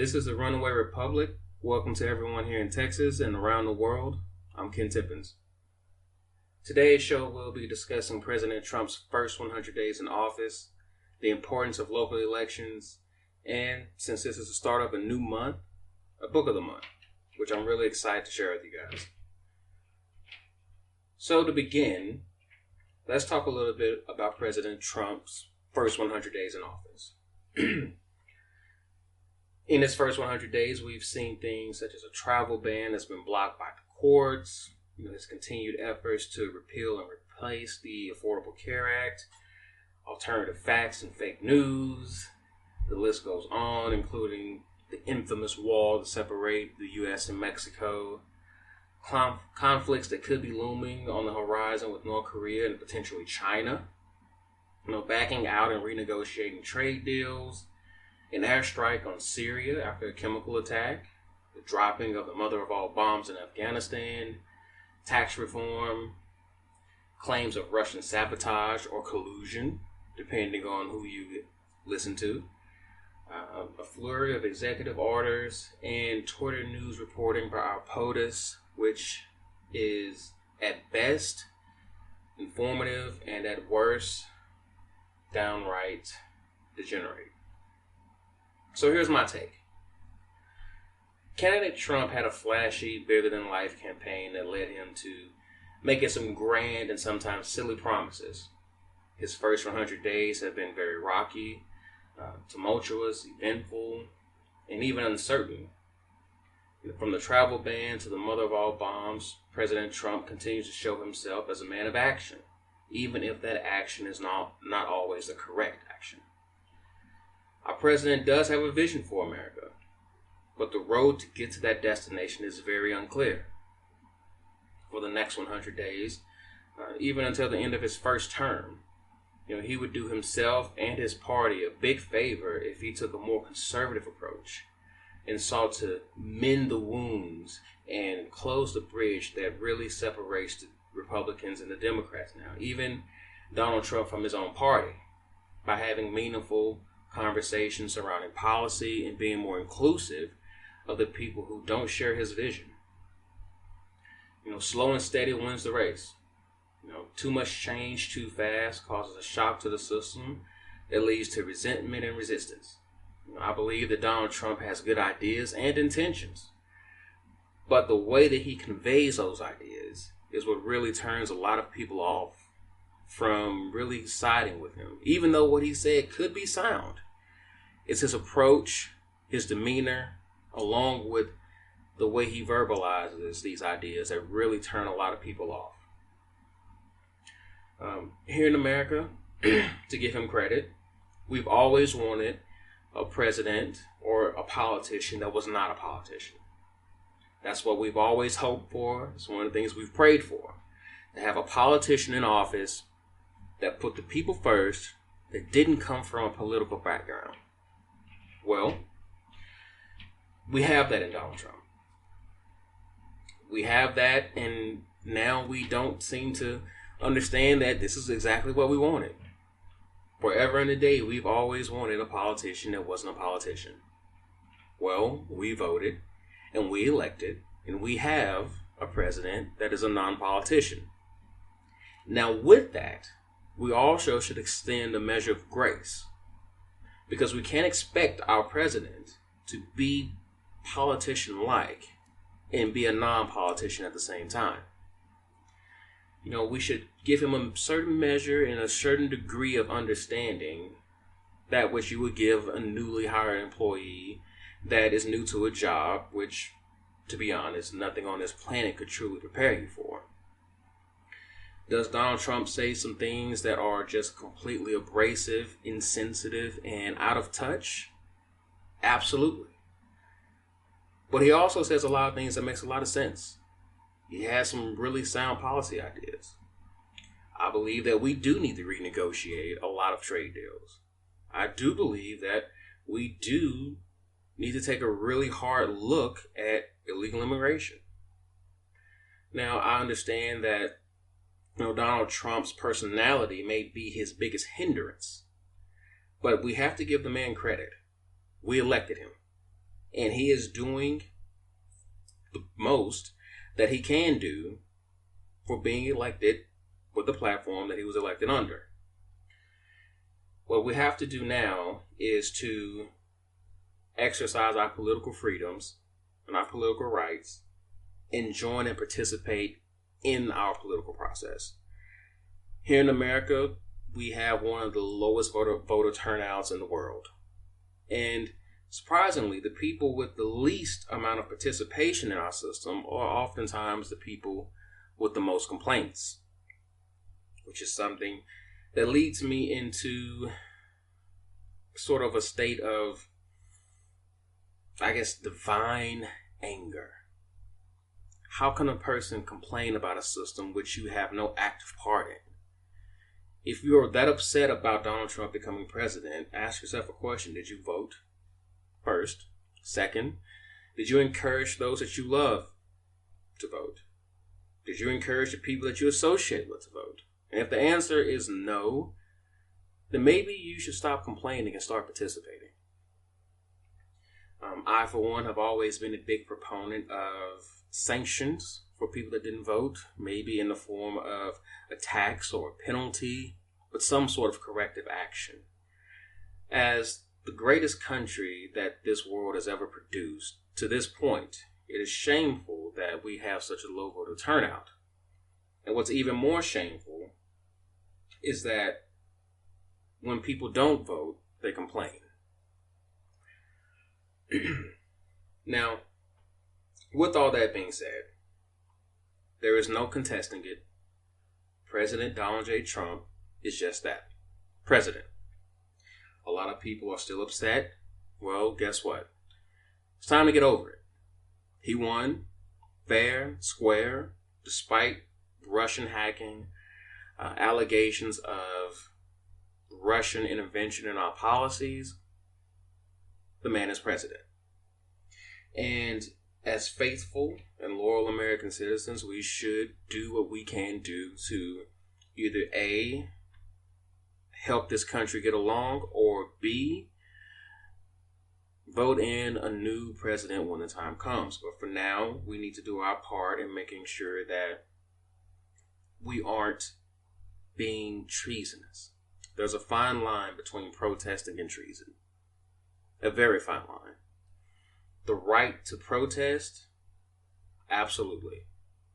This is the Runaway Republic. Welcome to everyone here in Texas and around the world. I'm Ken Tippins. Today's show will be discussing President Trump's first 100 days in office, the importance of local elections, and since this is the start of a new month, a book of the month, which I'm really excited to share with you guys. So to begin, let's talk a little bit about President Trump's first 100 days in office. In his first 100 days, we've seen things such as a travel ban that's been blocked by the courts, his continued efforts to repeal and replace the Affordable Care Act, alternative facts and fake news. The list goes on, including the infamous wall to separate the U.S. and Mexico, conflicts that could be looming on the horizon with North Korea and potentially China, backing out and renegotiating trade deals, an airstrike on Syria after a chemical attack, the dropping of the mother of all bombs in Afghanistan, tax reform, claims of Russian sabotage or collusion, depending on who you listen to, a flurry of executive orders, and Twitter news reporting by our POTUS, which is at best informative and at worst downright degenerate. So here's my take. Candidate Trump had a flashy, bigger-than-life campaign that led him to making some grand and sometimes silly promises. His first 100 days have been very rocky, tumultuous, eventful, and even uncertain. From the travel ban to the mother of all bombs, President Trump continues to show himself as a man of action, even if that action is not always the correct action. Our president does have a vision for America, but the road to get to that destination is very unclear. For the next 100 days, even until the end of his first term, he would do himself and his party a big favor if he took a more conservative approach and sought to mend the wounds and close the bridge that really separates the Republicans and the Democrats now, even Donald Trump from his own party, by having meaningful conversations surrounding policy and being more inclusive of the people who don't share his vision. Slow and steady wins the race. Too much change too fast causes a shock to the system that leads to resentment and resistance. I believe that Donald Trump has good ideas and intentions, but the way that he conveys those ideas is what really turns a lot of people off from really siding with him, even though what he said could be sound. It's his approach, his demeanor, along with the way he verbalizes these ideas that really turn a lot of people off. Here in America, to give him credit, we've always wanted a president or a politician that was not a politician. That's what we've always hoped for. It's one of the things we've prayed for. To have a politician in office that put the people first, that didn't come from a political background. Well, we have that in Donald Trump. We have that, and now we don't seem to understand that this is exactly what we wanted. Forever and a day, we've always wanted a politician that wasn't a politician. Well, we voted, and we elected, and we have a president that is a non-politician. Now, with that, we also should extend a measure of grace, because we can't expect our president to be politician-like and be a non-politician at the same time. We should give him a certain measure and a certain degree of understanding, that which you would give a newly hired employee that is new to a job, which, to be honest, nothing on this planet could truly prepare you for. Does Donald Trump say some things that are just completely abrasive, insensitive, and out of touch? Absolutely. But he also says a lot of things that makes a lot of sense. He has some really sound policy ideas. I believe that we do need to renegotiate a lot of trade deals. I do believe that we do need to take a really hard look at illegal immigration. Now, I understand that Donald Trump's personality may be his biggest hindrance, but we have to give the man credit. We elected him. And he is doing the most that he can do for being elected with the platform that he was elected under. What we have to do now is to exercise our political freedoms and our political rights and join and participate in our political process. Here in America, we have one of the lowest voter turnouts in the world. And surprisingly, the people with the least amount of participation in our system are oftentimes the people with the most complaints, which is something that leads me into sort of a state of, I guess, divine anger. How can a person complain about a system which you have no active part in? If you're that upset about Donald Trump becoming president, ask yourself a question. Did you vote? First. Second, did you encourage those that you love to vote? Did you encourage the people that you associate with to vote? And if the answer is no, then maybe you should stop complaining and start participating. I, for one, have always been a big proponent of sanctions for people that didn't vote, maybe in the form of a tax or a penalty, but some sort of corrective action. As the greatest country that this world has ever produced, to this point, it is shameful that we have such a low voter turnout. And what's even more shameful is that when people don't vote, they complain. Now, with all that being said, there is no contesting it. President Donald J. Trump is just that, president. A lot of people are still upset. Well, guess what? It's time to get over it. He won fair, square, despite Russian hacking, allegations of Russian intervention in our policies. The man is president. And as faithful and loyal American citizens, we should do what we can do to either A, help this country get along, or B, vote in a new president when the time comes. But for now, we need to do our part in making sure that we aren't being treasonous. There's a fine line between protesting and treason. A very fine line. The right to protest, absolutely.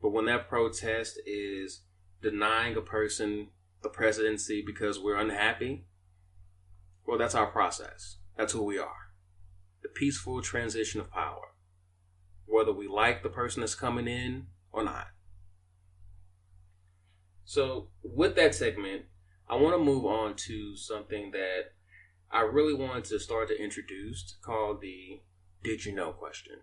But when that protest is denying a person the presidency because we're unhappy, well, that's our process. That's who we are. The peaceful transition of power, whether we like the person that's coming in or not. So with that segment, I want to move on to something that I really wanted to start to introduce, called the Did You Know question.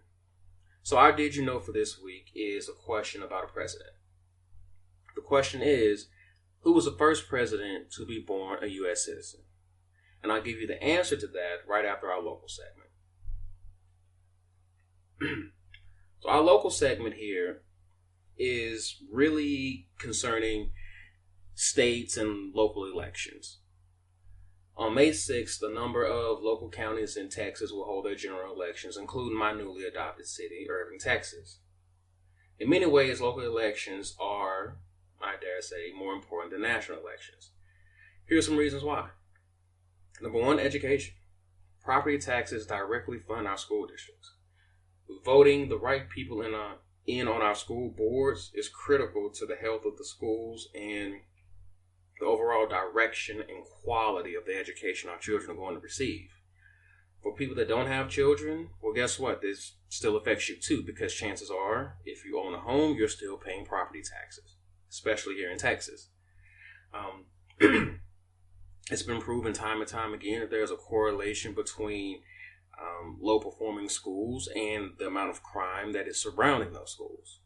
So our Did You Know for this week is a question about a president. The question is, who was the first president to be born a U.S. citizen? And I'll give you the answer to that right after our local segment. So our local segment here is really concerning states and local elections. On May 6th, a number of local counties in Texas will hold their general elections, including my newly adopted city, Irving, Texas. In many ways, local elections are, I dare say, more important than national elections. Here are some reasons why. Number one, education. Property taxes directly fund our school districts. Voting the right people in on our school boards is critical to the health of the schools and the overall direction and quality of the education our children are going to receive. For people that don't have children, well, guess what? This still affects you too, because chances are, if you own a home, you're still paying property taxes, especially here in Texas. It's been proven time and time again that there's a correlation between low-performing schools and the amount of crime that is surrounding those schools.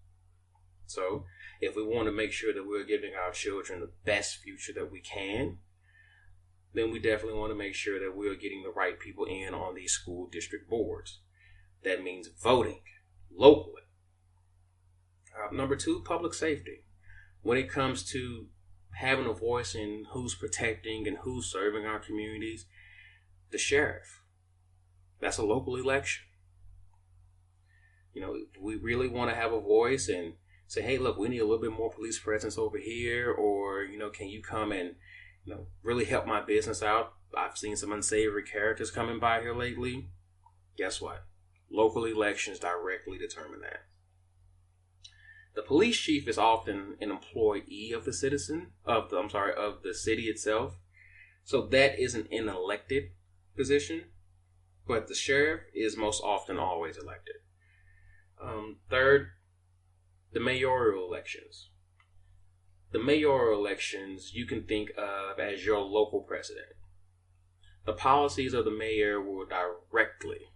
So, if we want to make sure that we're giving our children the best future that we can, then we definitely want to make sure that we're getting the right people in on these school district boards. That means voting locally. Number two, public safety. When it comes to having a voice in who's protecting and who's serving our communities, the sheriff. That's a local election. If we really want to have a voice and say, hey, look, we need a little bit more police presence over here, or, can you come and, really help my business out? I've seen some unsavory characters coming by here lately. Guess what? Local elections directly determine that. The police chief is often an employee of the city itself. So that isn't an elected position, but the sheriff is most often always elected. Third, the mayoral elections. The mayoral elections you can think of as your local president. The policies of the mayor will directly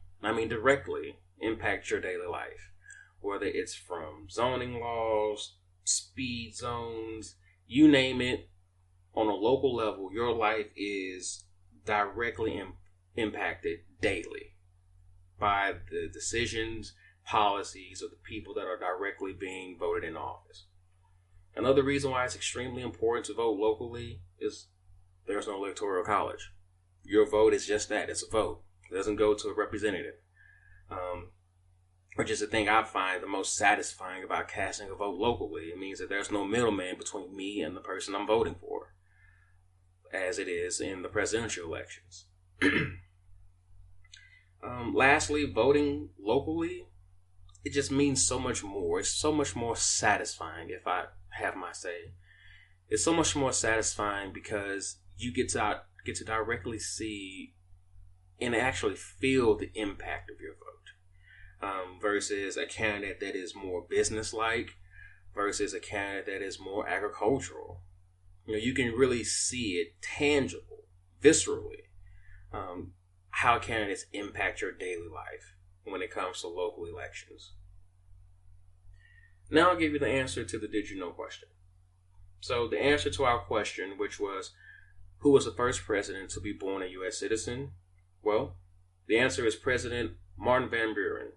impact your daily life. Whether it's from zoning laws, speed zones, you name it, on a local level, your life is directly impacted daily by the decisions, policies of the people that are directly being voted in office. Another reason why it's extremely important to vote locally is there's no electoral college. Your vote is just that. It's a vote. It doesn't go to a representative. Which is the thing I find the most satisfying about casting a vote locally. It means that there's no middleman between me and the person I'm voting for, as it is in the presidential elections. Lastly, voting locally, it just means so much more. It's so much more satisfying, if I have my say. It's so much more satisfying because you get to directly see and actually feel the impact of your vote. Versus a candidate that is more business-like, versus a candidate that is more agricultural. You can really see it tangible, viscerally, how candidates impact your daily life when it comes to local elections. Now I'll give you the answer to the did you know question. So the answer to our question, which was, who was the first president to be born a U.S. citizen? Well, the answer is President Martin Van Buren.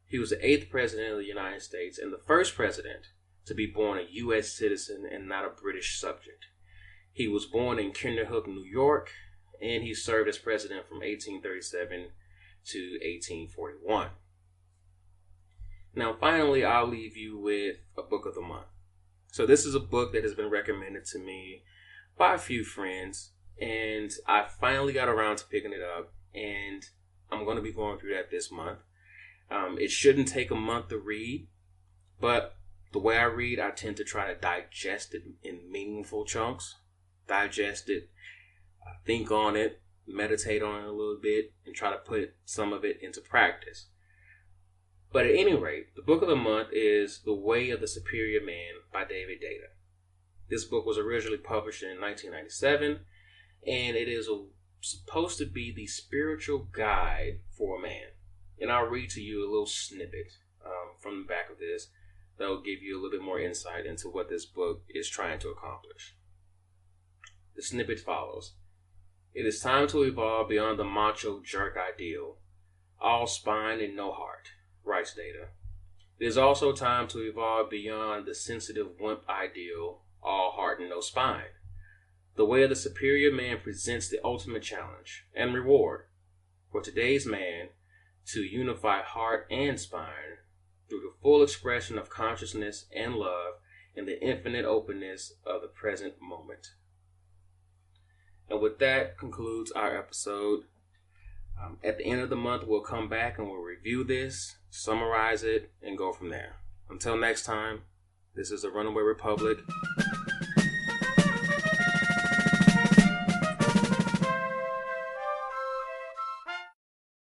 He was the 8th president of the United States and the first president to be born a U.S. citizen and not a British subject. He was born in Kinderhook, New York, and he served as president from 1837 to 1841. Now, finally, I'll leave you with a book of the month. So this is a book that has been recommended to me by a few friends, and I finally got around to picking it up, and I'm going to be going through that this month. It shouldn't take a month to read, but the way I read, I tend to try to digest it in meaningful chunks. Digest it, think on it, meditate on it a little bit, and try to put some of it into practice. But at any rate, the book of the month is The Way of the Superior Man by David Deida. This book was originally published in 1997, and it is supposed to be the spiritual guide for a man. And I'll read to you a little snippet from the back of this that will give you a little bit more insight into what this book is trying to accomplish. The snippet follows. It is time to evolve beyond the macho jerk ideal, all spine and no heart, writes Deida. It is also time to evolve beyond the sensitive wimp ideal, all heart and no spine. The Way of the Superior Man presents the ultimate challenge and reward for today's man to unify heart and spine through the full expression of consciousness and love in the infinite openness of the present moment. And with that concludes our episode. At the end of the month, we'll come back and we'll review this, summarize it, and go from there. Until next time, this is the Runaway Republic.